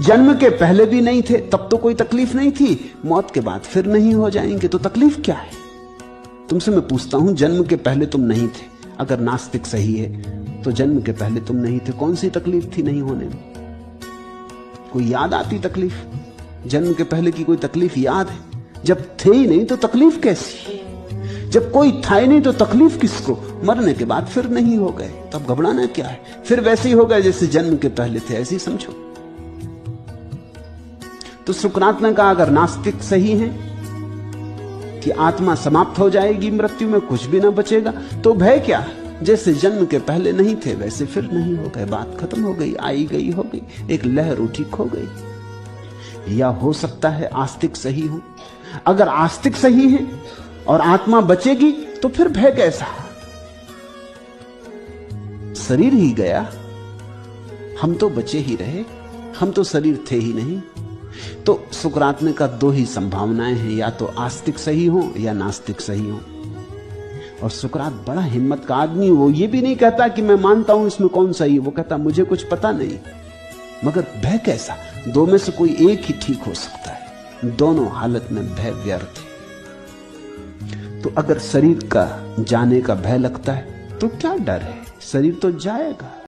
जन्म के पहले भी नहीं थे तब तो कोई तकलीफ नहीं थी, मौत के बाद फिर नहीं हो जाएंगे तो तकलीफ क्या है? तुमसे मैं पूछता हूं, जन्म के पहले तुम नहीं थे, अगर नास्तिक सही है तो जन्म के पहले तुम नहीं थे, कौन सी तकलीफ थी नहीं होने में? कोई याद आती तकलीफ? जन्म के पहले की कोई तकलीफ याद है? जब थे ही नहीं तो तकलीफ कैसी? जब कोई था ही नहीं तो तकलीफ किसको? मरने के बाद फिर नहीं हो गए, तब घबराना क्या है? फिर वैसे ही हो गए जैसे जन्म के पहले थे, ऐसे ही समझो। तो सुकरात ने कहा अगर नास्तिक सही है कि आत्मा समाप्त हो जाएगी मृत्यु में, कुछ भी ना बचेगा, तो भय क्या? जैसे जन्म के पहले नहीं थे वैसे फिर नहीं हो गए, बात खत्म हो गई, आई गई हो गई, एक लहर उठी खो गई। या हो सकता है आस्तिक सही हो। अगर आस्तिक सही है और आत्मा बचेगी तो फिर भय कैसा? शरीर ही गया, हम तो बचे ही रहे, हम तो शरीर थे ही नहीं। तो सुकरात ने कहा दो ही संभावनाएं हैं, या तो आस्तिक सही हो या नास्तिक सही हो। और सुकरात बड़ा हिम्मत का आदमी, वो ये भी नहीं कहता कि मैं मानता हूं इसमें कौन सही है, वो कहता मुझे कुछ पता नहीं, मगर भय कैसा? दो में से कोई एक ही ठीक हो सकता है, दोनों हालत में भय व्यर्थ है। तो अगर शरीर का जाने का भय लगता है तो क्या डर है? शरीर तो जाएगा।